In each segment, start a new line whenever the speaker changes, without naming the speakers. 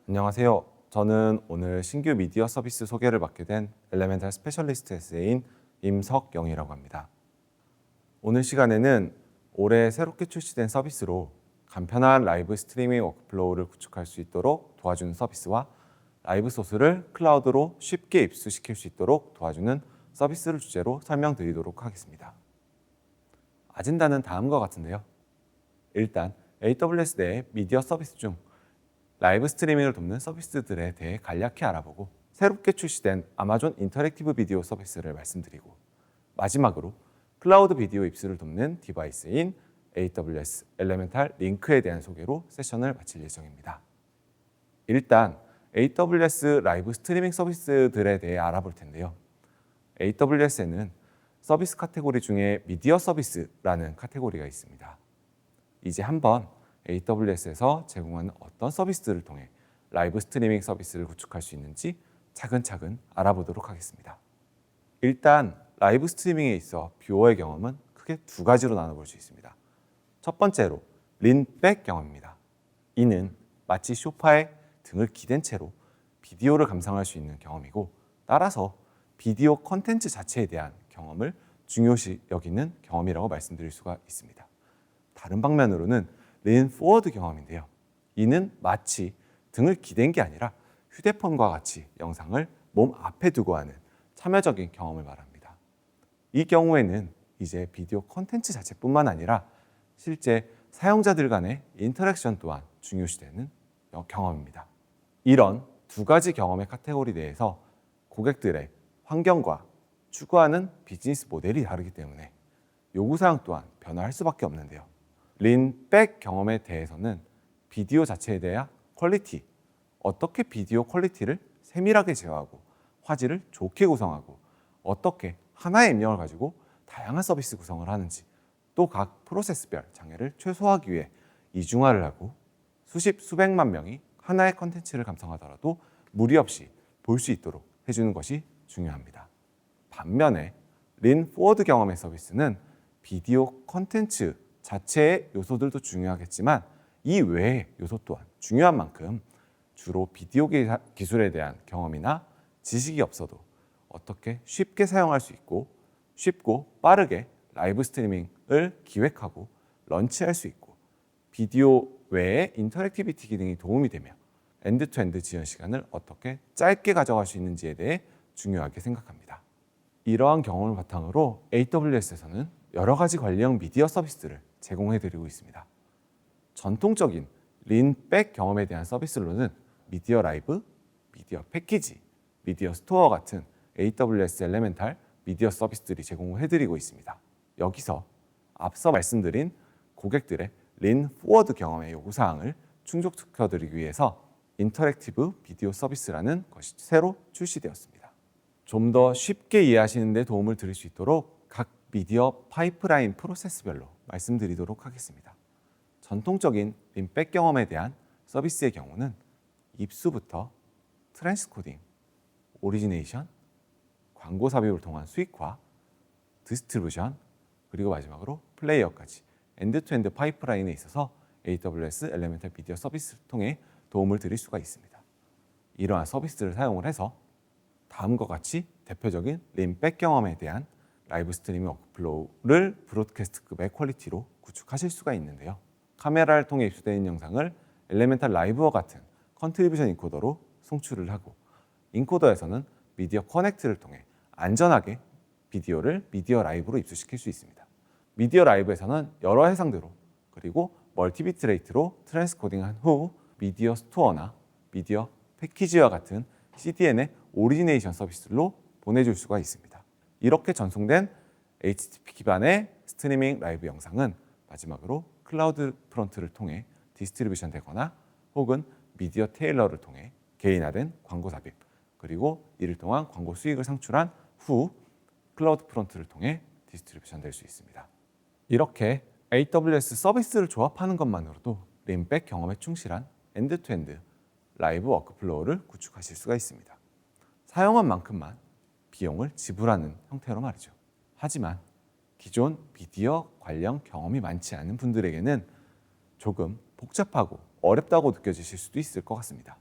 안녕하세요. 저는 오늘 신규 미디어 서비스 소개를 맡게 된 엘레멘탈 스페셜리스트 SA인 임석영이라고 합니다. 오늘 시간에는 올해 새롭게 출시된 서비스로 간편한 라이브 스트리밍 워크플로우를 구축할 수 있도록 도와주는 서비스와 라이브 소스를 클라우드로 쉽게 입수시킬 수 있도록 도와주는 서비스를 주제로 설명드리도록 하겠습니다. 아젠다는 다음과 같은데요. 일단 AWS 내 미디어 서비스 중 라이브 스트리밍을 돕는 서비스들에 대해 간략히 알아보고 새롭게 출시된 아마존 인터랙티브 비디오 서비스를 말씀드리고 마지막으로 클라우드 비디오 입수를 돕는 디바이스인 AWS 엘레멘탈 링크에 대한 소개로 세션을 마칠 예정입니다. 일단 AWS 라이브 스트리밍 서비스들에 대해 알아볼 텐데요. AWS에는 서비스 카테고리 중에 미디어 서비스라는 카테고리가 있습니다. 이제 한번 AWS에서 제공하는 어떤 서비스들을 통해 라이브 스트리밍 서비스를 구축할 수 있는지 차근차근 알아보도록 하겠습니다. 일단 라이브 스트리밍에 있어 뷰어의 경험은 크게 두 가지로 나눠볼 수 있습니다. 첫 번째로 린백 경험입니다. 이는 마치 소파에 등을 기댄 채로 비디오를 감상할 수 있는 경험이고 따라서 비디오 콘텐츠 자체에 대한 경험을 중요시 여기는 경험이라고 말씀드릴 수가 있습니다. 다른 방면으로는 린 포워드 경험인데요. 이는 마치 등을 기댄 게 아니라 휴대폰과 같이 영상을 몸 앞에 두고 하는 참여적인 경험을 말합니다. 이 경우에는 이제 비디오 콘텐츠 자체뿐만 아니라 실제 사용자들 간의 인터랙션 또한 중요시되는 경험입니다. 이런 두 가지 경험의 카테고리 내에서 고객들의 환경과 추구하는 비즈니스 모델이 다르기 때문에 요구사항 또한 변화할 수밖에 없는데요. 린백 경험에 대해서는 비디오 자체에 대한 퀄리티, 어떻게 비디오 퀄리티를 세밀하게 제어하고 화질을 좋게 구성하고 어떻게 하나의 입력을 가지고 다양한 서비스 구성을 하는지 또 각 프로세스별 장애를 최소화하기 위해 이중화를 하고 수십, 수백만 명이 하나의 컨텐츠를 감상하더라도 무리 없이 볼 수 있도록 해주는 것이 중요합니다. 반면에 린 포워드 경험의 서비스는 비디오 컨텐츠 자체의 요소들도 중요하겠지만 이 외의 요소 또한 중요한 만큼 주로 비디오 기술에 대한 경험이나 지식이 없어도 어떻게 쉽게 사용할 수 있고 쉽고 빠르게 라이브 스트리밍을 기획하고 런치할 수 있고 비디오 외의 인터랙티비티 기능이 도움이 되며 엔드투엔드 지연 시간을 어떻게 짧게 가져갈 수 있는지에 대해 중요하게 생각합니다. 이러한 경험을 바탕으로 AWS에서는 여러 가지 관리형 미디어 서비스들을 제공해드리고 있습니다. 전통적인 린백 경험에 대한 서비스로는 미디어 라이브, 미디어 패키지, 미디어 스토어 같은 AWS 엘레멘탈 미디어 서비스들이 제공해드리고 있습니다. 여기서 앞서 말씀드린 고객들의 린 포워드 경험의 요구사항을 충족시켜드리기 위해서 인터랙티브 비디오 서비스라는 것이 새로 출시되었습니다. 좀 더 쉽게 이해하시는 데 도움을 드릴 수 있도록 각 미디어 파이프라인 프로세스별로 말씀드리도록 하겠습니다. 전통적인 린백 경험에 대한 서비스의 경우는 입수부터 트랜스코딩, 오리지네이션, 광고 삽입을 통한 수익화, 디스트리뷰션, 그리고 마지막으로 플레이어까지 엔드투엔드 파이프라인에 있어서 AWS 엘레멘탈 미디어 서비스를 통해 도움을 드릴 수가 있습니다. 이러한 서비스를 사용을 해서 다음과 같이 대표적인 린백 경험에 대한 라이브 스트리밍 워크플로우를 브로드캐스트급의 퀄리티로 구축하실 수가 있는데요. 카메라를 통해 입수되는 영상을 엘레멘탈 라이브와 같은 컨트리뷰션 인코더로 송출을 하고 인코더에서는 미디어 커넥트를 통해 안전하게 비디오를 미디어 라이브로 입수시킬 수 있습니다. 미디어 라이브에서는 여러 해상도로 그리고 멀티비트 레이트로 트랜스코딩한 후 미디어 스토어나 미디어 패키지와 같은 CDN의 오리지네이션 서비스로 보내줄 수가 있습니다. 이렇게 전송된 HTTP 기반의 스트리밍 라이브 영상은 마지막으로 클라우드 프론트를 통해 디스트리뷰션 되거나 혹은 미디어 테일러를 통해 개인화된 광고 삽입 그리고 이를 통한 광고 수익을 상출한 후 클라우드 프론트를 통해 디스트리뷰션 될 수 있습니다. 이렇게 AWS 서비스를 조합하는 것만으로도 린백 경험에 충실한 엔드투엔드 라이브 워크플로우를 구축하실 수가 있습니다. 사용한 만큼만 비용을 지불하는 형태로 말이죠. 하지만 기존 미디어 관련 경험이 많지 않은 분들에게는 조금 복잡하고 어렵다고 느껴지실 수도 있을 것 같습니다.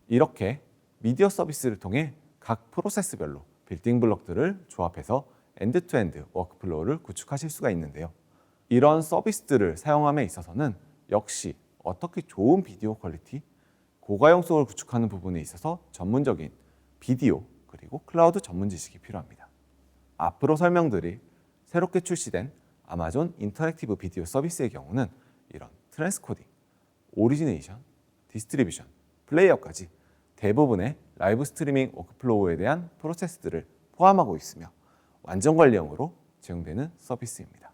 이렇게 미디어 서비스를 통해 각 프로세스별로 빌딩 블록들을 조합해서 엔드투엔드 워크플로우를 구축하실 수가 있는데요. 이런 서비스들을 사용함에 있어서는 역시 어떻게 좋은 비디오 퀄리티, 고가용성을 구축하는 부분에 있어서 전문적인 비디오 그리고 클라우드 전문 지식이 필요합니다. 앞으로 설명드릴 새롭게 출시된 아마존 인터랙티브 비디오 서비스의 경우는 이런 트랜스코딩, 오리지네이션, 디스트리뷰션, 플레이어까지 대부분의 라이브 스트리밍 워크플로우에 대한 프로세스들을 포함하고 있으며 완전 관리형으로 제공되는 서비스입니다.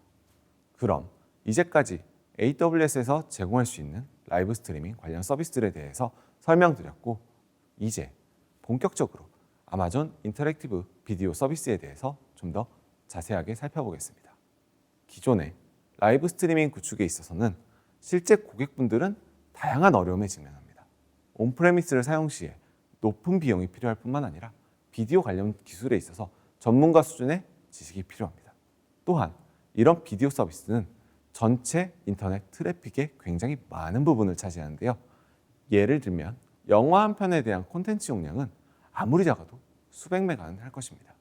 그럼 이제까지 AWS에서 제공할 수 있는 라이브 스트리밍 관련 서비스들에 대해서 설명드렸고, 이제 본격적으로 아마존 인터랙티브 비디오 서비스에 대해서 좀 더 자세하게 살펴보겠습니다. 기존의 라이브 스트리밍 구축에 있어서는 실제 고객분들은 다양한 어려움에 직면합니다. 온프레미스를 사용 시에 높은 비용이 필요할 뿐만 아니라 비디오 관련 기술에 있어서 전문가 수준의 지식이 필요합니다. 또한 이런 비디오 서비스는 전체 인터넷 트래픽의 굉장히 많은 부분을 차지하는데요. 예를 들면 영화 한 편에 대한 콘텐츠 용량은 아무리 작아도 수백 메가는 할 것입니다.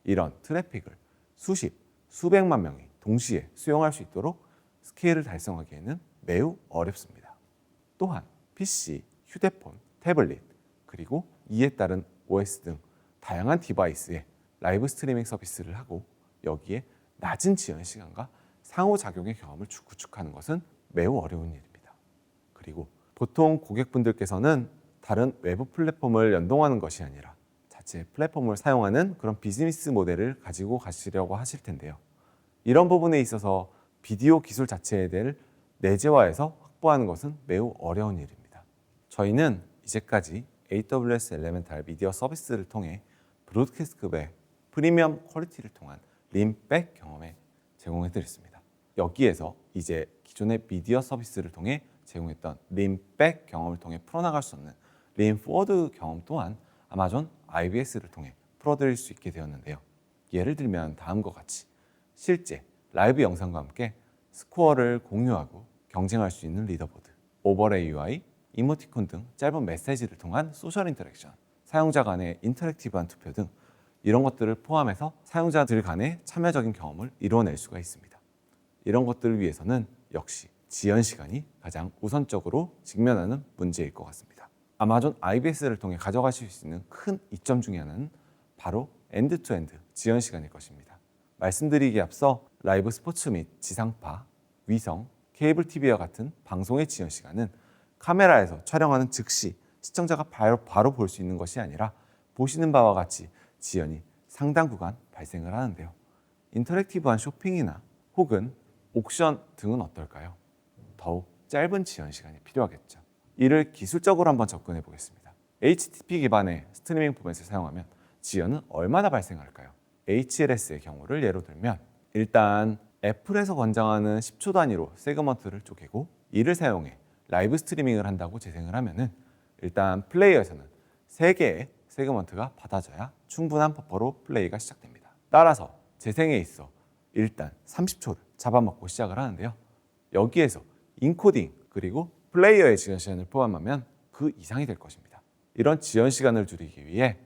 이런 트래픽을 수십, 수백만 명이 동시에 수용할 수 있도록 스케일을 달성하기에는 매우 어렵습니다. 또한 PC, 휴대폰, 태블릿, 그리고 이에 따른 OS 등 다양한 디바이스에 라이브 스트리밍 서비스를 하고 여기에 낮은 지연 시간과 상호작용의 경험을 구축하는 것은 매우 어려운 일입니다. 그리고 보통 고객분들께서는 다른 외부 플랫폼을 연동하는 것이 아니라 자체 플랫폼을 사용하는 그런 비즈니스 모델을 가지고 가시려고 하실 텐데요. 이런 부분에 있어서 비디오 기술 자체에 대해 내재화해서 확보하는 것은 매우 어려운 일입니다. 저희는 이제까지 AWS 엘레멘탈 미디어 서비스를 통해 브로드캐스트급의 프리미엄 퀄리티를 통한 림백 경험에 제공해드렸습니다. 여기에서 이제 기존의 미디어 서비스를 통해 제공했던 림백 경험을 통해 풀어나갈 수 없는 림포워드 경험 또한 아마존 IBS를 통해 풀어드릴 수 있게 되었는데요. 예를 들면 다음과 같이 실제 라이브 영상과 함께 스코어를 공유하고 경쟁할 수 있는 리더보드, 오버레이 UI, 이모티콘 등 짧은 메시지를 통한 소셜 인터랙션, 사용자 간의 인터랙티브한 투표 등 이런 것들을 포함해서 사용자들 간의 참여적인 경험을 이루어낼 수가 있습니다. 이런 것들을 위해서는 역시 지연 시간이 가장 우선적으로 직면하는 문제일 것 같습니다. 아마존 IBS를 통해 가져가실 수 있는 큰 이점 중에 하나는 바로 엔드투엔드 지연 시간일 것입니다. 말씀드리기에 앞서 라이브 스포츠 및 지상파, 위성, 케이블 TV와 같은 방송의 지연 시간은 카메라에서 촬영하는 즉시 시청자가 바로 볼 수 있는 것이 아니라 보시는 바와 같이 지연이 상당 구간 발생을 하는데요. 인터랙티브한 쇼핑이나 혹은 옥션 등은 어떨까요? 더욱 짧은 지연 시간이 필요하겠죠. 이를 기술적으로 한번 접근해 보겠습니다. HTTP 기반의 스트리밍 포맷을 사용하면 지연은 얼마나 발생할까요? HLS의 경우를 예로 들면 일단 애플에서 권장하는 10초 단위로 세그먼트를 쪼개고 이를 사용해 라이브 스트리밍을 한다고 재생을 하면은 일단 플레이어에서는 3개의 세그먼트가 받아져야 충분한 버퍼로 플레이가 시작됩니다. 따라서 재생에 있어 일단 30초를 잡아먹고 시작을 하는데요. 여기에서 인코딩 그리고 플레이어의 지연 시간을 포함하면 그 이상이 될 것입니다. 이런 지연 시간을 줄이기 위해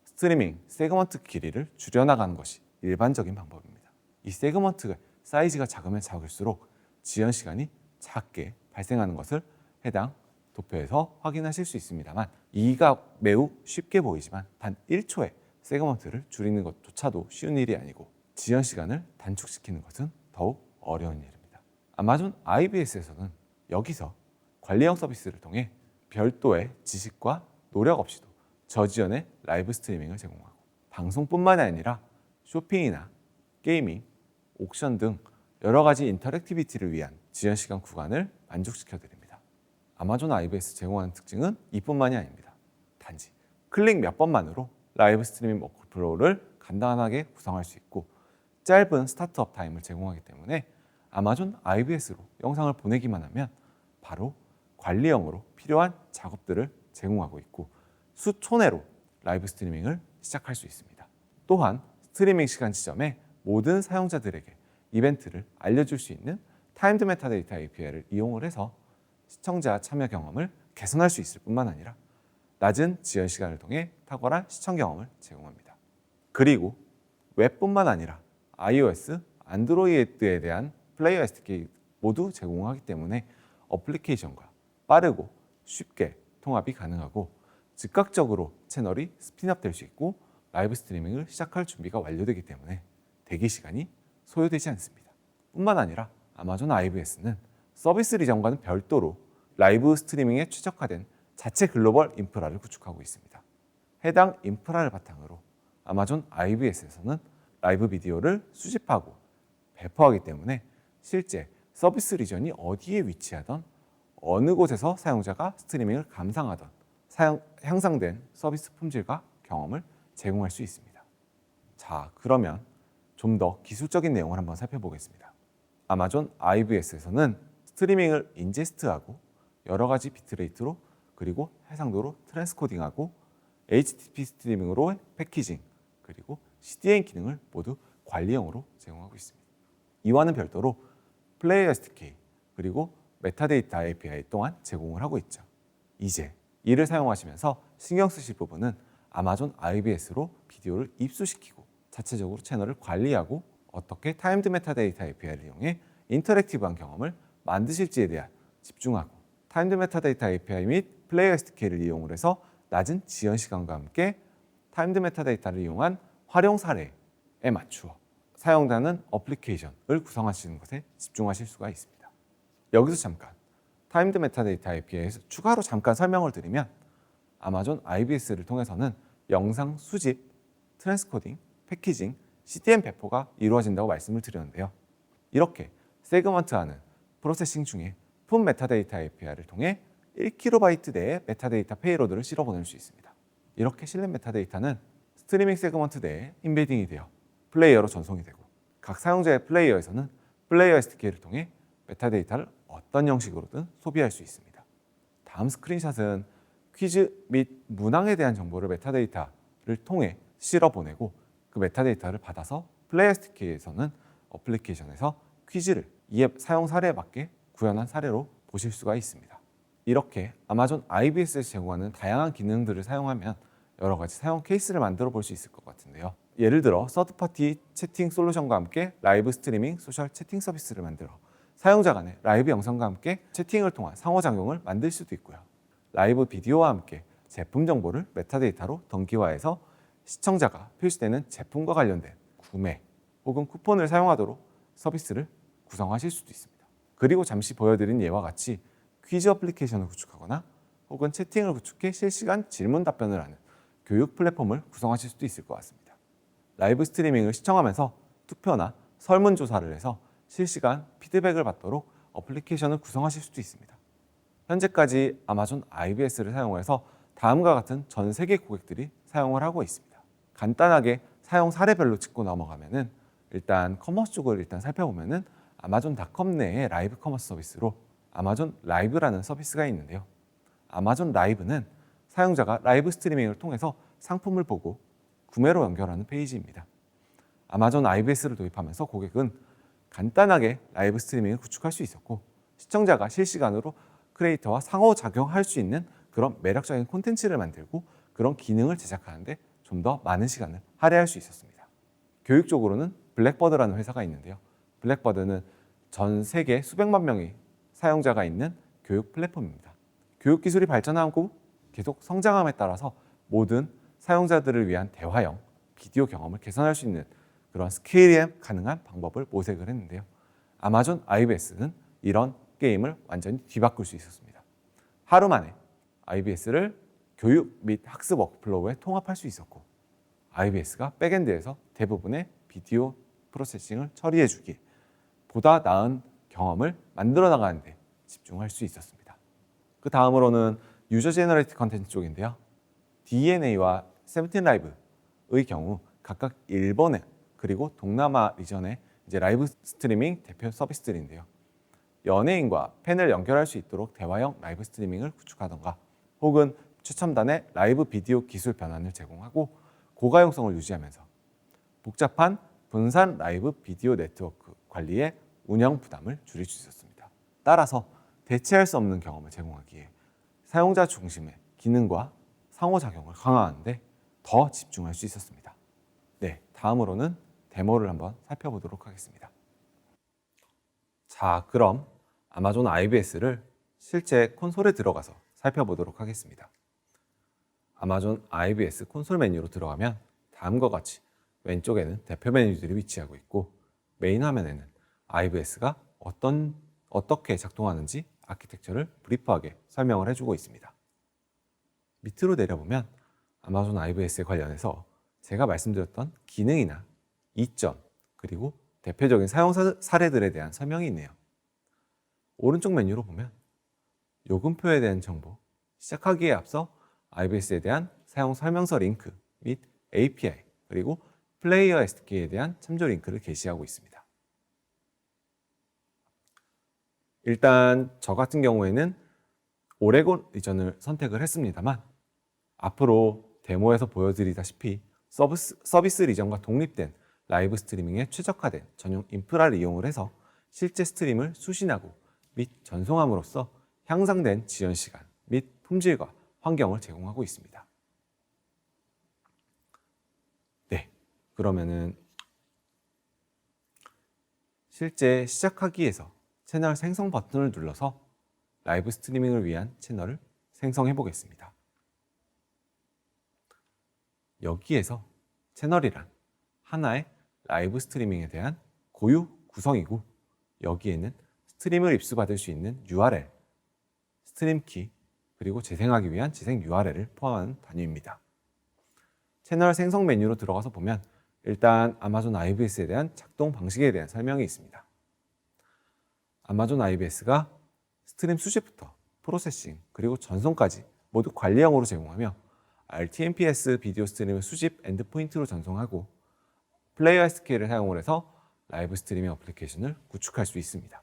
스트리밍 세그먼트 길이를 줄여나가는 것이 일반적인 방법입니다. 이 세그먼트 사이즈가 작으면 작을수록 지연 시간이 작게 발생하는 것을 해당 도표에서 확인하실 수 있습니다만 이가 매우 쉽게 보이지만 단 1초의 세그먼트를 줄이는 것조차도 쉬운 일이 아니고 지연 시간을 단축시키는 것은 더욱 어려운 일입니다. 아마존 IBS에서는 여기서 관리형 서비스를 통해 별도의 지식과 노력 없이도 저지연의 라이브 스트리밍을 제공하고 방송뿐만이 아니라 쇼핑이나 게이밍, 옥션 등 여러 가지 인터랙티비티를 위한 지연 시간 구간을 만족시켜 드립니다. 아마존 IBS 제공하는 특징은 이뿐만이 아닙니다. 단지 클릭 몇 번만으로 라이브 스트리밍 워크플로우를 간단하게 구성할 수 있고 짧은 스타트업 타임을 제공하기 때문에 아마존 IBS로 영상을 보내기만 하면 바로 관리형으로 필요한 작업들을 제공하고 있고 수초내로 라이브 스트리밍을 시작할 수 있습니다. 또한 스트리밍 시간 지점에 모든 사용자들에게 이벤트를 알려줄 수 있는 타임드 메타데이터 API를 이용을 해서 시청자 참여 경험을 개선할 수 있을 뿐만 아니라 낮은 지연 시간을 통해 탁월한 시청 경험을 제공합니다. 그리고 웹뿐만 아니라 iOS, 안드로이드에 대한 플레이어 SDK 모두 제공하기 때문에 어플리케이션과 빠르고 쉽게 통합이 가능하고 즉각적으로 채널이 스핀업 될 수 있고 라이브 스트리밍을 시작할 준비가 완료되기 때문에 대기 시간이 소요되지 않습니다. 뿐만 아니라 아마존 IVS는 서비스 이전과는 별도로 라이브 스트리밍에 최적화된 자체 글로벌 인프라를 구축하고 있습니다. 해당 인프라를 바탕으로 아마존 IVS에서는 라이브 비디오를 수집하고 배포하기 때문에 실제 서비스 리전이 어디에 위치하던 어느 곳에서 사용자가 스트리밍을 감상하던 향상된 서비스 품질과 경험을 제공할 수 있습니다. 자, 그러면 좀 더 기술적인 내용을 한번 살펴보겠습니다. 아마존 IVS에서는 스트리밍을 인제스트하고 여러 가지 비트레이트로 그리고 해상도로 트랜스코딩하고 HTTP 스트리밍으로 패키징 그리고 CDN 기능을 모두 관리형으로 제공하고 있습니다. 이와는 별도로 플레이어 SDK 그리고 메타데이터 API 또한 제공을 하고 있죠. 이제 이를 사용하시면서 신경 쓰실 부분은 아마존 IVS로 비디오를 입수시키고 자체적으로 채널을 관리하고 어떻게 타임드 메타데이터 API를 이용해 인터랙티브한 경험을 만드실지에 대한 집중하고 타임드 메타데이터 API 및 플레이어 SDK를 이용을 해서 낮은 지연 시간과 함께 타임드 메타데이터를 이용한 활용 사례에 맞추어 사용되는 어플리케이션을 구성하시는 것에 집중하실 수가 있습니다. 여기서 잠깐 타임드 메타데이터 API에서 추가로 잠깐 설명을 드리면 아마존 IVS를 통해서는 영상 수집, 트랜스코딩, 패키징, CDN 배포가 이루어진다고 말씀을 드렸는데요. 이렇게 세그먼트하는 프로세싱 중에 품 메타데이터 API를 통해 1KB 내에 메타데이터 페이로드를 실어 보낼 수 있습니다. 이렇게 실린 메타데이터는 스트리밍 세그먼트 내에 인베딩이 되어 플레이어로 전송이 되고 각 사용자의 플레이어에서는 플레이어 SDK를 통해 메타데이터를 어떤 형식으로든 소비할 수 있습니다. 다음 스크린샷은 퀴즈 및 문항에 대한 정보를 메타데이터를 통해 실어 보내고 그 메타데이터를 받아서 플레이어 SDK에서는 어플리케이션에서 퀴즈를 이 앱 사용 사례에 맞게 구현한 사례로 보실 수가 있습니다. 이렇게 아마존 IVS에서 제공하는 다양한 기능들을 사용하면 여러 가지 사용 케이스를 만들어 볼 수 있을 것 같은데요. 예를 들어 서드파티 채팅 솔루션과 함께 라이브 스트리밍 소셜 채팅 서비스를 만들어 사용자 간의 라이브 영상과 함께 채팅을 통한 상호작용을 만들 수도 있고요. 라이브 비디오와 함께 제품 정보를 메타데이터로 동기화해서 시청자가 표시되는 제품과 관련된 구매 혹은 쿠폰을 사용하도록 서비스를 구성하실 수도 있습니다. 그리고 잠시 보여드린 예와 같이 퀴즈 어플리케이션을 구축하거나 혹은 채팅을 구축해 실시간 질문 답변을 하는 교육 플랫폼을 구성하실 수도 있을 것 같습니다. 라이브 스트리밍을 시청하면서 투표나 설문조사를 해서 실시간 피드백을 받도록 어플리케이션을 구성하실 수도 있습니다. 현재까지 아마존 IVS를 사용해서 다음과 같은 전 세계 고객들이 사용을 하고 있습니다. 간단하게 사용 사례별로 짚고 넘어가면은 일단 커머스 쪽을 일단 살펴보면은 아마존닷컴 내의 라이브 커머스 서비스로 아마존 라이브라는 서비스가 있는데요. 아마존 라이브는 사용자가 라이브 스트리밍을 통해서 상품을 보고 구매로 연결하는 페이지입니다. 아마존 IVS를 도입하면서 고객은 간단하게 라이브 스트리밍을 구축할 수 있었고 시청자가 실시간으로 크리에이터와 상호작용할 수 있는 그런 매력적인 콘텐츠를 만들고 그런 기능을 제작하는데 좀 더 많은 시간을 할애할 수 있었습니다. 교육적으로는 블랙버드라는 회사가 있는데요. 블랙버드는 전 세계 수백만 명의 사용자가 있는 교육 플랫폼입니다. 교육 기술이 발전하고 계속 성장함에 따라서 모든 사용자들을 위한 대화형 비디오 경험을 개선할 수 있는 그런 스케일이 가능한 방법을 모색을 했는데요. 아마존 IVS는 이런 게임을 완전히 뒤바꿀 수 있었습니다. 하루 만에 IVS를 교육 및 학습 워크플로우에 통합할 수 있었고 IVS가 백엔드에서 대부분의 비디오 프로세싱을 처리해 주기에 보다 나은 경험을 만들어 나가는 데 집중할 수 있었습니다. 그 다음으로는 유저 제너레이트 컨텐츠 쪽인데요. DNA와 세븐틴라이브의 경우 각각 일본에 그리고 동남아 리전의 이제 라이브 스트리밍 대표 서비스들인데요. 연예인과 팬을 연결할 수 있도록 대화형 라이브 스트리밍을 구축하던가 혹은 최첨단의 라이브 비디오 기술 변환을 제공하고 고가용성을 유지하면서 복잡한 분산 라이브 비디오 네트워크 관리의 운영 부담을 줄일 수 있었습니다. 따라서 대체할 수 없는 경험을 제공하기에 사용자 중심의 기능과 상호작용을 강화하는 데 더 집중할 수 있었습니다. 네, 다음으로는 데모를 한번 살펴보도록 하겠습니다. 자, 그럼 아마존 IBS를 실제 콘솔에 들어가서 살펴보도록 하겠습니다. 아마존 IBS 콘솔 메뉴로 들어가면 다음과 같이 왼쪽에는 대표 메뉴들이 위치하고 있고 메인 화면에는 IBS가 어떻게 작동하는지 아키텍처를 브리프하게 설명을 해주고 있습니다. 밑으로 내려보면 아마존 IBS에 관련해서 제가 말씀드렸던 기능이나 이점 그리고 대표적인 사용 사례들에 대한 설명이 있네요. 오른쪽 메뉴로 보면 요금표에 대한 정보, 시작하기에 앞서 IBS에 대한 사용 설명서 링크 및 API 그리고 플레이어 SDK에 대한 참조 링크를 게시하고 있습니다. 일단 저 같은 경우에는 오레곤 리전을 선택을 했습니다만 앞으로 데모에서 보여드리다시피 서비스 리전과 독립된 라이브 스트리밍에 최적화된 전용 인프라를 이용을 해서 실제 스트림을 수신하고 및 전송함으로써 향상된 지연 시간 및 품질과 환경을 제공하고 있습니다. 네, 그러면은 실제 시작하기에서 채널 생성 버튼을 눌러서 라이브 스트리밍을 위한 채널을 생성해 보겠습니다. 여기에서 채널이란 하나의 라이브 스트리밍에 대한 고유 구성이고 여기에는 스트림을 입수받을 수 있는 URL, 스트림 키, 그리고 재생하기 위한 재생 URL을 포함하는 단위입니다. 채널 생성 메뉴로 들어가서 보면 일단 아마존 IBS에 대한 작동 방식에 대한 설명이 있습니다. 아마존 IBS가 스트림 수집부터 프로세싱 그리고 전송까지 모두 관리형으로 제공하며 RTMPS 비디오 스트림을 수집 엔드포인트로 전송하고 플레이어 SDK를 사용을 해서 라이브 스트리밍 어플리케이션을 구축할 수 있습니다.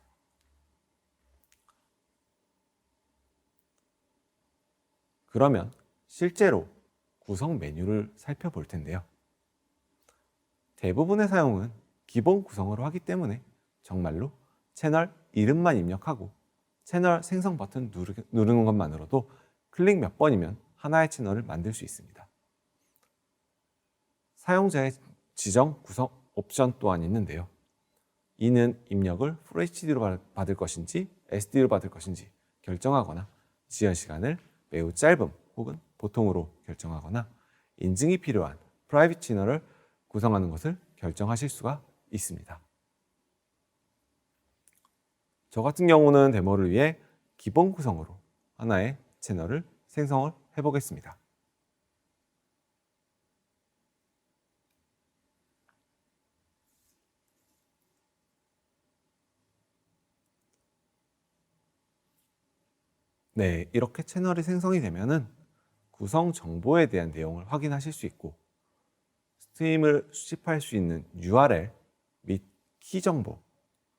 그러면 실제로 구성 메뉴를 살펴볼 텐데요. 대부분의 사용은 기본 구성으로 하기 때문에 정말로 채널 이름만 입력하고 채널 생성 버튼 누르는 것만으로도 클릭 몇 번이면 하나의 채널을 만들 수 있습니다. 사용자의 지정 구성 옵션 또한 있는데요. 이는 입력을 FHD로 받을 것인지 SD로 받을 것인지 결정하거나 지연 시간을 매우 짧음 혹은 보통으로 결정하거나 인증이 필요한 프라이빗 채널을 구성하는 것을 결정하실 수가 있습니다. 저 같은 경우는 데모를 위해 기본 구성으로 하나의 채널을 생성을 해보겠습니다. 네, 이렇게 채널이 생성이 되면은 구성 정보에 대한 내용을 확인하실 수 있고 스트림을 수집할 수 있는 URL 및 키 정보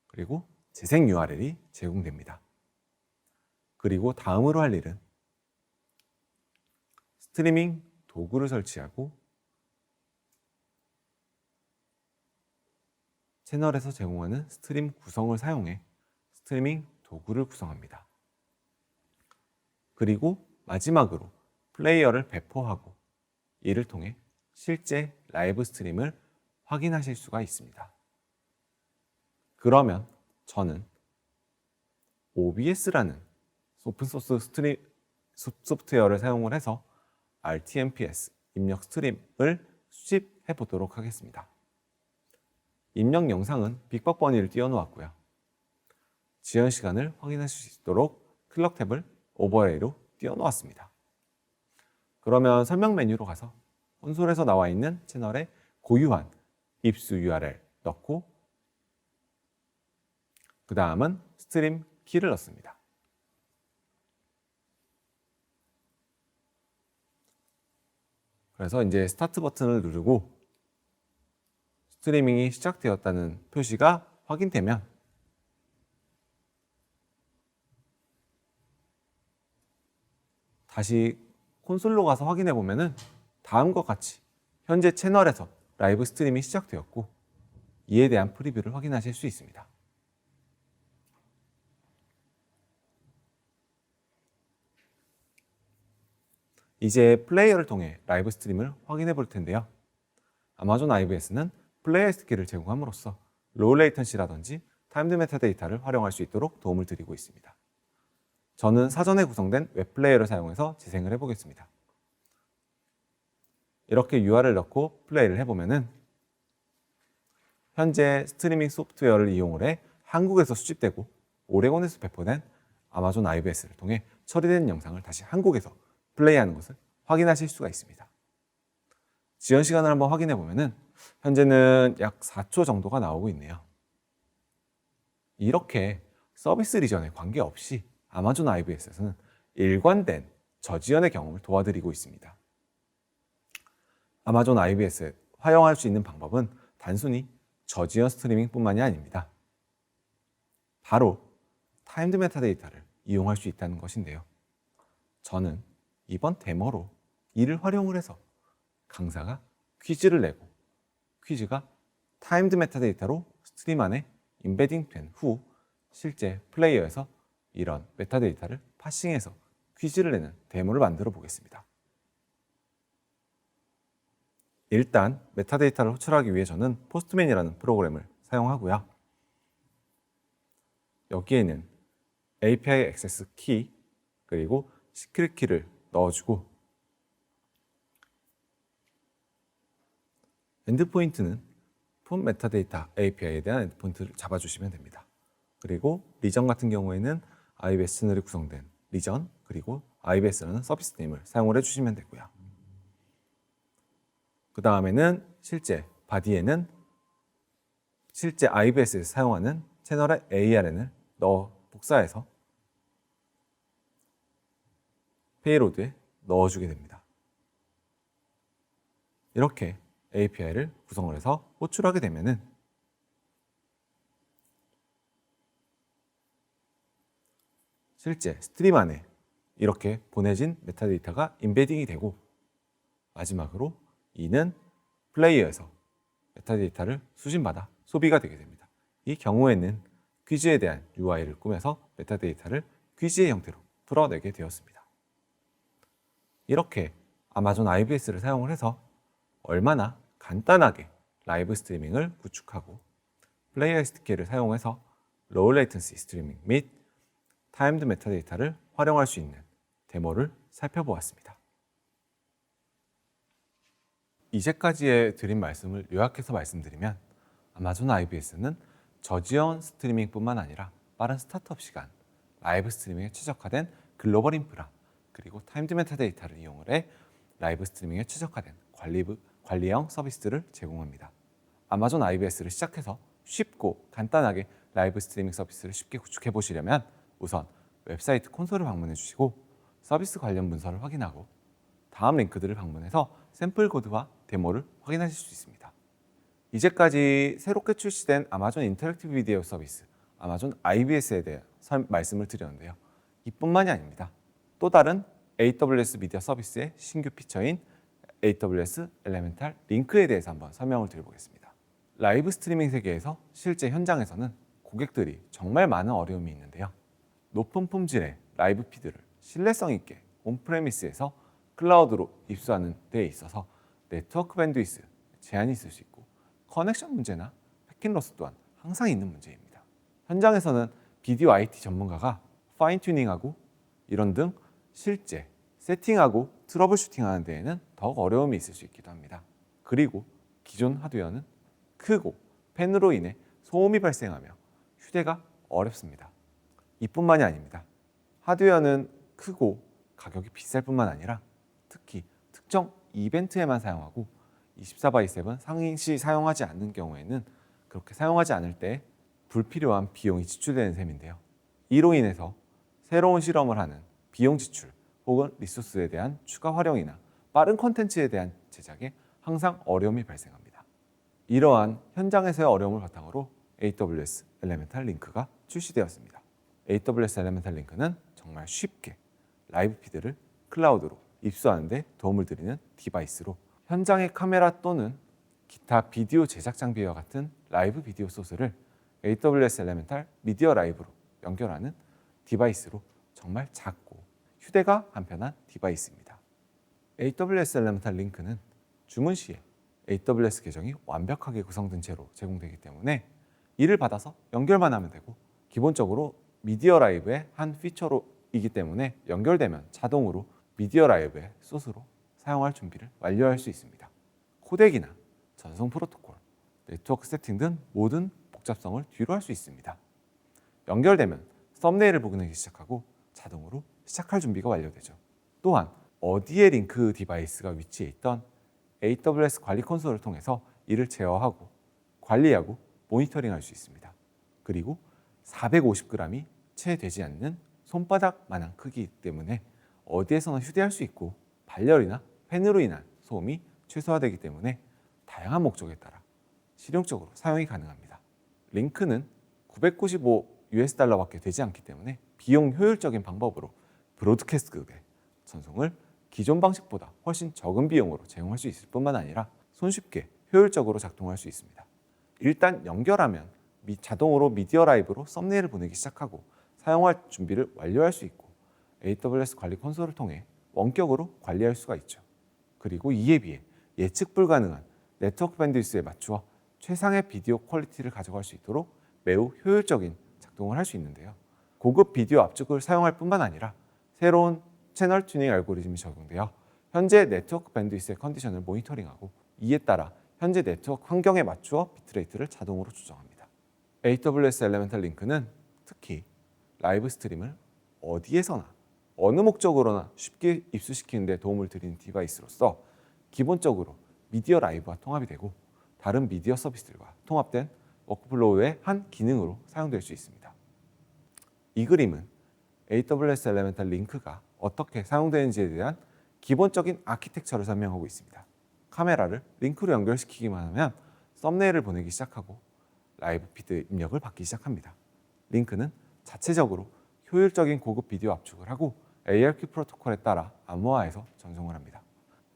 그리고 재생 URL이 제공됩니다. 그리고 다음으로 할 일은 스트리밍 도구를 설치하고 채널에서 제공하는 스트림 구성을 사용해 스트리밍 도구를 구성합니다. 그리고 마지막으로 플레이어를 배포하고 이를 통해 실제 라이브 스트림을 확인하실 수가 있습니다. 그러면 저는 OBS라는 오픈소스 스트림 소프트웨어를 사용을 해서 RTMPS 입력 스트림을 수집해 보도록 하겠습니다. 입력 영상은 빅박 버니를 띄워놓았고요. 지연 시간을 확인하실 수 있도록 클럭 탭을 오버레이로 띄워놓았습니다. 그러면 설명 메뉴로 가서 콘솔에서 나와 있는 채널에 고유한 입수 URL 넣고 그 다음은 스트림 키를 넣습니다. 그래서 이제 스타트 버튼을 누르고 스트리밍이 시작되었다는 표시가 확인되면 다시 콘솔로 가서 확인해 보면은 다음과 같이 현재 채널에서 라이브 스트리밍이 시작되었고 이에 대한 프리뷰를 확인하실 수 있습니다. 이제 플레이어를 통해 라이브 스트림을 확인해 볼 텐데요. 아마존 IBS는 플레이어 SDK를 제공함으로써 로우 레이턴시라든지 타임드 메타데이터를 활용할 수 있도록 도움을 드리고 있습니다. 저는 사전에 구성된 웹 플레이어를 사용해서 재생을 해보겠습니다. 이렇게 UR을 넣고 플레이를 해보면은 현재 스트리밍 소프트웨어를 이용을 해 한국에서 수집되고 오레곤에서 배포된 아마존 IBS를 통해 처리된 영상을 다시 한국에서 플레이하는 것을 확인하실 수가 있습니다. 지연 시간을 한번 확인해 보면은 현재는 약 4초 정도가 나오고 있네요. 이렇게 서비스 리전에 관계없이 아마존 IBS에서는 일관된 저지연의 경험을 도와드리고 있습니다. 아마존 IBS에 활용할 수 있는 방법은 단순히 저지연 스트리밍뿐만이 아닙니다. 바로 타임드 메타데이터를 이용할 수 있다는 것인데요. 저는 이번 데모로 이를 활용을 해서 강사가 퀴즈를 내고 퀴즈가 타임드 메타데이터로 스트림 안에 임베딩 된 후 실제 플레이어에서 이런 메타데이터를 파싱해서 퀴즈를 내는 데모를 만들어 보겠습니다. 일단 메타데이터를 호출하기 위해 저는 포스트맨이라는 프로그램을 사용하고요. 여기에는 API 액세스 키 그리고 시크릿 키를 넣어주고 엔드포인트는 폰 메타데이터 API에 대한 엔드포인트를 잡아주시면 됩니다. 그리고 리전 같은 경우에는 IBS 채널이 구성된 리전 그리고 IBS라는 서비스 네임을 사용을 해주시면 되고요. 그 다음에는 실제 바디에는 실제 IBS에서 사용하는 채널의 ARN을 복사해서 페이로드에 넣어주게 됩니다. 이렇게 API를 구성을 해서 호출하게 되면은 실제 스트림 안에 이렇게 보내진 메타데이터가 임베딩이 되고 마지막으로 이는 플레이어에서 메타데이터를 수신받아 소비가 되게 됩니다. 이 경우에는 퀴즈에 대한 UI를 꾸며서 메타데이터를 퀴즈의 형태로 풀어내게 되었습니다. 이렇게 아마존 IBS를 사용을 해서 얼마나 간단하게 라이브 스트리밍을 구축하고 플레이어 SDK를 사용해서 로우 레이턴시 스트리밍 및 타임드 메타데이터를 활용할 수 있는 데모를 살펴보았습니다. 이제까지의 드린 말씀을 요약해서 말씀드리면 아마존 IBS는 저지연 스트리밍뿐만 아니라 빠른 스타트업 시간, 라이브 스트리밍에 최적화된 글로벌 인프라, 그리고 타임드 메타데이터를 이용을 해 라이브 스트리밍에 최적화된 관리형 서비스들을 제공합니다. 아마존 IBS를 시작해서 쉽고 간단하게 라이브 스트리밍 서비스를 쉽게 구축해 보시려면 우선 웹사이트 콘솔을 방문해 주시고 서비스 관련 문서를 확인하고 다음 링크들을 방문해서 샘플 코드와 데모를 확인하실 수 있습니다. 이제까지 새롭게 출시된 아마존 인터랙티브 비디오 서비스 아마존 IBS에 대해 말씀을 드렸는데요. 이뿐만이 아닙니다. 또 다른 AWS 미디어 서비스의 신규 피처인 AWS 엘레멘탈 링크에 대해서 한번 설명을 드려보겠습니다. 라이브 스트리밍 세계에서 실제 현장에서는 고객들이 정말 많은 어려움이 있는데요. 높은 품질의 라이브 피드를 신뢰성 있게 온프레미스에서 클라우드로 입수하는 데 있어서 네트워크 밴드위스 제한이 있을 수 있고 커넥션 문제나 패킷 로스 또한 항상 있는 문제입니다. 현장에서는 비디오 IT 전문가가 파인 튜닝하고 이런 등 실제 세팅하고 트러블 슈팅하는 데에는 더욱 어려움이 있을 수 있기도 합니다. 그리고 기존 하드웨어는 크고 팬으로 인해 소음이 발생하며 휴대가 어렵습니다. 이뿐만이 아닙니다. 하드웨어는 크고 가격이 비쌀 뿐만 아니라 특히 특정 이벤트에만 사용하고 24/7 상시 사용하지 않는 경우에는 그렇게 사용하지 않을 때 불필요한 비용이 지출되는 셈인데요. 이로 인해서 새로운 실험을 하는 비용 지출 혹은 리소스에 대한 추가 활용이나 빠른 콘텐츠에 대한 제작에 항상 어려움이 발생합니다. 이러한 현장에서의 어려움을 바탕으로 AWS 엘레멘탈 링크가 출시되었습니다. AWS 엘레멘탈 링크는 정말 쉽게 라이브 피드를 클라우드로 입수하는 데 도움을 드리는 디바이스로 현장의 카메라 또는 기타 비디오 제작 장비와 같은 라이브 비디오 소스를 AWS 엘레멘탈 미디어 라이브로 연결하는 디바이스로 정말 작고 휴대가 간편한 디바이스입니다. AWS 엘레멘탈 링크는 주문 시에 AWS 계정이 완벽하게 구성된 채로 제공되기 때문에 이를 받아서 연결만 하면 되고, 기본적으로 미디어 라이브의 한 피처이기 때문에 연결되면 자동으로 미디어 라이브의 소스로 사용할 준비를 완료할 수 있습니다. 코덱이나 전송 프로토콜, 네트워크 세팅 등 모든 복잡성을 뒤로 할 수 있습니다. 연결되면 썸네일을 보기 시작하고 자동으로 시작할 준비가 완료되죠. 또한 어디에 링크 디바이스가 위치해 있던 AWS 관리 콘솔을 통해서 이를 제어하고 관리하고 모니터링할 수 있습니다. 그리고 450g이 채 되지 않는 손바닥만한 크기이기 때문에 어디에서나 휴대할 수 있고 발열이나 팬으로 인한 소음이 최소화되기 때문에 다양한 목적에 따라 실용적으로 사용이 가능합니다. 링크는 $995밖에 되지 않기 때문에 비용 효율적인 방법으로 브로드캐스트급의 전송을 기존 방식보다 훨씬 적은 비용으로 제공할 수 있을 뿐만 아니라 손쉽게 효율적으로 작동할 수 있습니다. 일단 연결하면 자동으로 미디어 라이브로 썸네일을 보내기 시작하고 사용할 준비를 완료할 수 있고 AWS 관리 콘솔을 통해 원격으로 관리할 수가 있죠. 그리고 이에 비해 예측 불가능한 네트워크 밴드위스에 맞추어 최상의 비디오 퀄리티를 가져갈 수 있도록 매우 효율적인 작동을 할 수 있는데요. 고급 비디오 압축을 사용할 뿐만 아니라 새로운 채널 튜닝 알고리즘이 적용되어 현재 네트워크 밴드위스의 컨디션을 모니터링하고 이에 따라 현재 네트워크 환경에 맞추어 비트레이트를 자동으로 조정합니다. AWS 엘레멘탈 링크는 특히 라이브 스트림을 어디에서나 어느 목적으로나 쉽게 입수시키는 데 도움을 드리는 디바이스로서 기본적으로 미디어 라이브와 통합이 되고 다른 미디어 서비스들과 통합된 워크플로우의 한 기능으로 사용될 수 있습니다. 이 그림은 AWS 엘레멘탈 링크가 어떻게 사용되는지에 대한 기본적인 아키텍처를 설명하고 있습니다. 카메라를 링크로 연결시키기만 하면 썸네일을 보내기 시작하고 라이브 피드 입력을 받기 시작합니다. 링크는 자체적으로 효율적인 고급 비디오 압축을 하고 ARQ 프로토콜에 따라 암호화해서 전송을 합니다.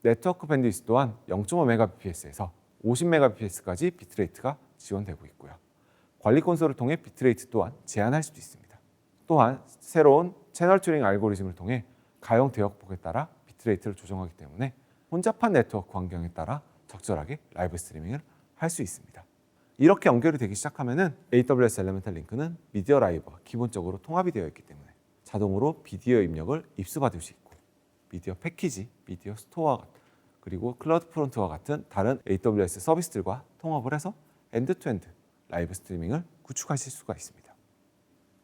네트워크 밴드위스 또한 0.5Mbps에서 50Mbps까지 비트레이트가 지원되고 있고요. 관리 콘솔을 통해 비트레이트 또한 제한할 수도 있습니다. 또한 새로운 채널 튜닝 알고리즘을 통해 가용 대역폭에 따라 비트레이트를 조정하기 때문에 혼잡한 네트워크 환경에 따라 적절하게 라이브 스트리밍을 할 수 있습니다. 이렇게 연결이 되기 시작하면 AWS 엘레멘탈 링크는 미디어 라이브와 기본적으로 통합이 되어 있기 때문에 자동으로 비디오 입력을 입수받을 수 있고 미디어 패키지, 미디어 스토어 그리고 클라우드 프론트와 같은 다른 AWS 서비스들과 통합을 해서 엔드투엔드 라이브 스트리밍을 구축하실 수가 있습니다.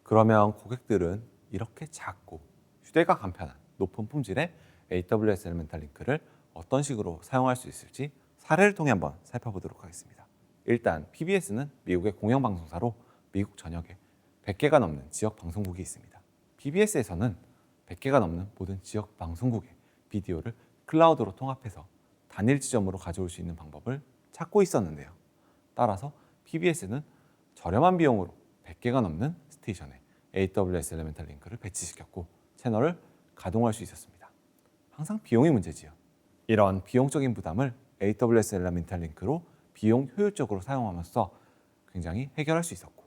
그러면 고객들은 이렇게 작고 휴대가 간편한 높은 품질의 AWS 엘레멘탈 링크를 어떤 식으로 사용할 수 있을지 사례를 통해 한번 살펴보도록 하겠습니다. 일단 PBS는 미국의 공영방송사로 미국 전역에 100개가 넘는 지역 방송국이 있습니다. PBS에서는 100개가 넘는 모든 지역 방송국의 비디오를 클라우드로 통합해서 단일 지점으로 가져올 수 있는 방법을 찾고 있었는데요. 따라서 PBS는 저렴한 비용으로 100개가 넘는 스테이션에 AWS 엘레멘탈 링크를 배치시켰고 채널을 가동할 수 있었습니다. 항상 비용이 문제지요. 이런 비용적인 부담을 AWS 엘레멘탈 링크로 비용 효율적으로 사용하면서 굉장히 해결할 수 있었고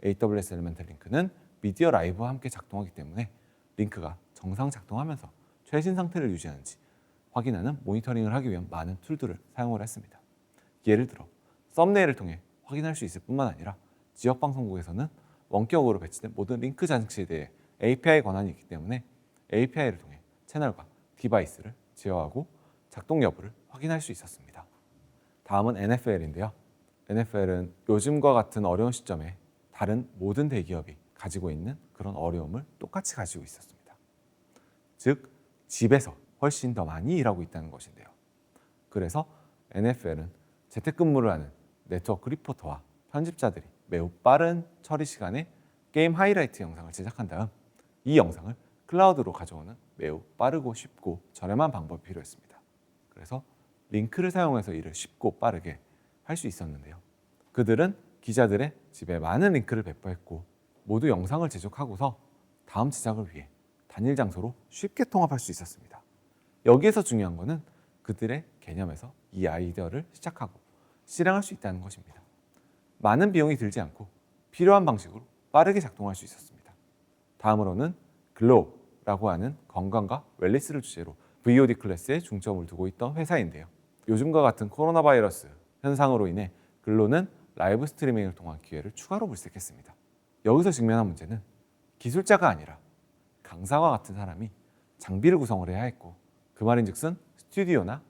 AWS 엘레멘탈 링크는 미디어 라이브와 함께 작동하기 때문에 링크가 정상 작동하면서 최신 상태를 유지하는지 확인하는 모니터링을 하기 위한 많은 툴들을 사용을 했습니다. 예를 들어 썸네일을 통해 확인할 수 있을 뿐만 아니라 지역 방송국에서는 원격으로 배치된 모든 링크 장치에 대해 API 권한이 있기 때문에 API를 통해 채널과 디바이스를 제어하고 작동 여부를 확인할 수 있었습니다. 다음은 NFL인데요. NFL은 요즘과 같은 어려운 시점에 다른 모든 대기업이 가지고 있는 그런 어려움을 똑같이 가지고 있었습니다. 즉, 집에서 훨씬 더 많이 일하고 있다는 것인데요. 그래서 NFL은 재택근무를 하는 네트워크 리포터와 편집자들이 매우 빠른 처리 시간에 게임 하이라이트 영상을 제작한 다음 이 영상을 클라우드로 가져오는 매우 빠르고 쉽고 저렴한 방법이 필요했습니다. 그래서 링크를 사용해서 이를 쉽고 빠르게 할 수 있었는데요. 그들은 기자들의 집에 많은 링크를 배포했고 모두 영상을 제작하고서 다음 제작을 위해 단일 장소로 쉽게 통합할 수 있었습니다. 여기에서 중요한 거는 그들의 개념에서 이 아이디어를 시작하고 실행할 수 있다는 것입니다. 많은 비용이 들지 않고 필요한 방식으로 빠르게 작동할 수 있었습니다. 다음으로는 글로우라고 하는 건강과 웰니스를 주제로 VOD 클래스에 중점을 두고 있던 회사인데요. 요즘과 같은 코로나 바이러스 현상으로 인해 글로우는 라이브 스트리밍을 통한 기회를 추가로 물색했습니다. 여기서 직면한 문제는 기술자가 아니라 강사와 같은 사람이 장비를 구성을 해야 했고, 그 말인즉슨 스튜디오나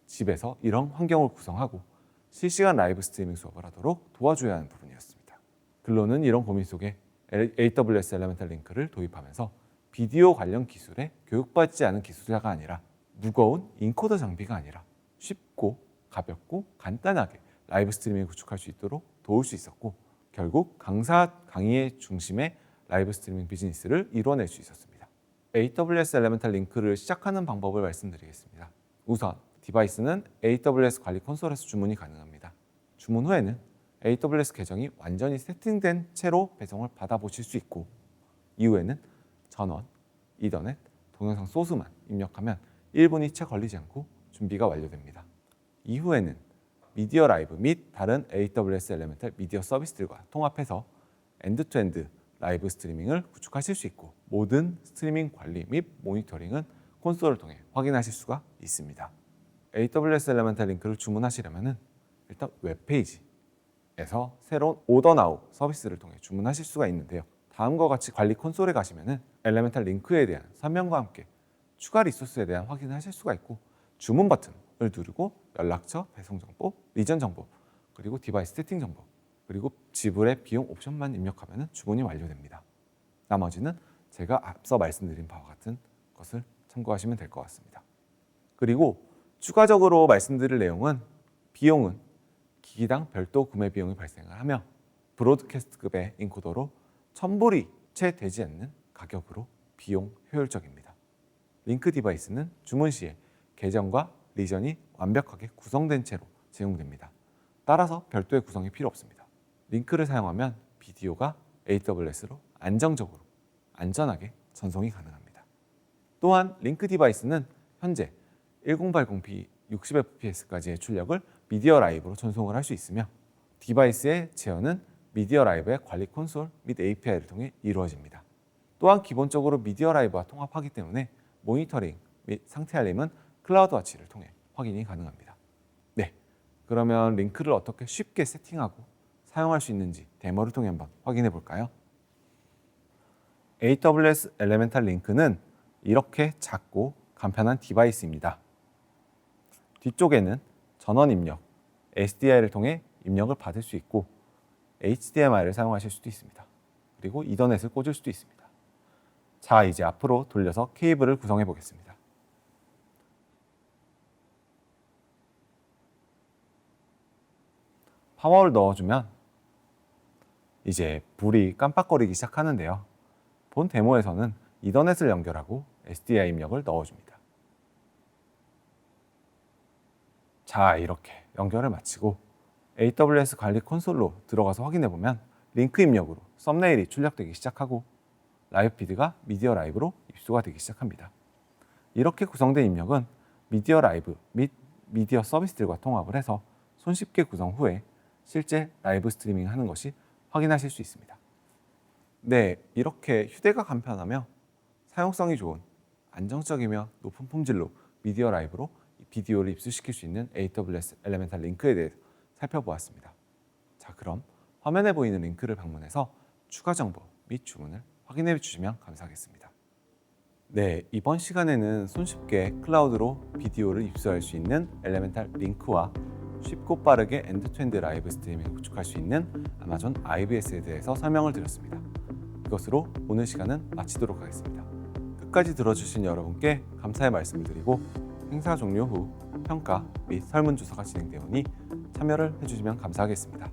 집에서 이런 환경을 구성하고 실시간 라이브 스트리밍 수업을 하도록 도와줘야 하는 부분이었습니다. 글로우는 이런 고민 속에 AWS 엘레멘탈 링크를 도입하면서 비디오 관련 기술에 교육받지 않은 기술자가 아니라 무거운 인코더 장비가 아니라 쉽고 가볍고 간단하게 라이브 스트리밍을 구축할 수 있도록 도울 수 있었고, 결국 강사 강의의 중심의 라이브 스트리밍 비즈니스를 이뤄낼 수 있었습니다. AWS 엘레멘탈 링크를 시작하는 방법을 말씀드리겠습니다. 우선 디바이스는 AWS 관리 콘솔에서 주문이 가능합니다. 주문 후에는 AWS 계정이 완전히 세팅된 채로 배송을 받아보실 수 있고, 이후에는 전원, 이더넷, 동영상 소스만 입력하면 1분이 채 걸리지 않고 준비가 완료됩니다. 이후에는 미디어 라이브 및 다른 AWS 엘레멘탈 미디어 서비스들과 통합해서 엔드투엔드 라이브 스트리밍을 구축하실 수 있고, 모든 스트리밍 관리 및 모니터링은 콘솔을 통해 확인하실 수가 있습니다. AWS 엘레멘탈 링크를 주문하시려면 일단 웹페이지에서 새로운 오더 나우 서비스를 통해 주문하실 수가 있는데요. 다음과 같이 관리 콘솔에 가시면 엘레멘탈 링크에 대한 설명과 함께 추가 리소스에 대한 확인을 하실 수가 있고, 주문 버튼을 누르고 연락처, 배송 정보, 리전 정보, 그리고 디바이스 세팅 정보, 그리고 지불의 비용 옵션만 입력하면 주문이 완료됩니다. 나머지는 제가 앞서 말씀드린 바와 같은 것을 참고하시면 될 것 같습니다. 그리고 추가적으로 말씀드릴 내용은 비용은 기기당 별도 구매 비용이 발생을 하며 브로드캐스트급의 인코더로 1000불이 채 되지 않는 가격으로 비용 효율적입니다. 링크 디바이스는 주문 시에 계정과 리전이 완벽하게 구성된 채로 제공됩니다. 따라서 별도의 구성이 필요 없습니다. 링크를 사용하면 비디오가 AWS로 안정적으로 안전하게 전송이 가능합니다. 또한 링크 디바이스는 현재 1080p 60fps까지의 출력을 미디어 라이브로 전송을 할 수 있으며, 디바이스의 제어는 미디어 라이브의 관리 콘솔 및 API를 통해 이루어집니다. 또한 기본적으로 미디어 라이브와 통합하기 때문에 모니터링 및 상태 알림은 클라우드 와치를 통해 확인이 가능합니다. 네, 그러면 링크를 어떻게 쉽게 세팅하고 사용할 수 있는지 데모를 통해 한번 확인해 볼까요? AWS 엘레멘탈 링크는 이렇게 작고 간편한 디바이스입니다. 뒤쪽에는 전원 입력, SDI를 통해 입력을 받을 수 있고 HDMI를 사용하실 수도 있습니다. 그리고 이더넷을 꽂을 수도 있습니다. 자, 이제 앞으로 돌려서 케이블을 구성해 보겠습니다. 파워를 넣어주면 이제 불이 깜빡거리기 시작하는데요. 본 데모에서는 이더넷을 연결하고 SDI 입력을 넣어줍니다. 자, 이렇게 연결을 마치고 AWS 관리 콘솔로 들어가서 확인해 보면 링크 입력으로 썸네일이 출력되기 시작하고 라이브 피드가 미디어 라이브로 입수가 되기 시작합니다. 이렇게 구성된 입력은 미디어 라이브 및 미디어 서비스들과 통합을 해서 손쉽게 구성 후에 실제 라이브 스트리밍 하는 것이 확인하실 수 있습니다. 네, 이렇게 휴대가 간편하며 사용성이 좋은 안정적이며 높은 품질로 미디어 라이브로 비디오를 입수시킬 수 있는 AWS 엘레멘탈 링크에 대해 살펴보았습니다. 자, 그럼 화면에 보이는 링크를 방문해서 추가 정보 및 주문을 확인해 주시면 감사하겠습니다. 네, 이번 시간에는 손쉽게 클라우드로 비디오를 입수할 수 있는 엘레멘탈 링크와 쉽고 빠르게 엔드투엔드 라이브 스트리밍을 구축할 수 있는 아마존 IBS에 대해서 설명을 드렸습니다. 이것으로 오늘 시간은 마치도록 하겠습니다. 끝까지 들어주신 여러분께 감사의 말씀을 드리고, 행사 종료 후 평가 및 설문조사가 진행되오니 참여를 해주시면 감사하겠습니다.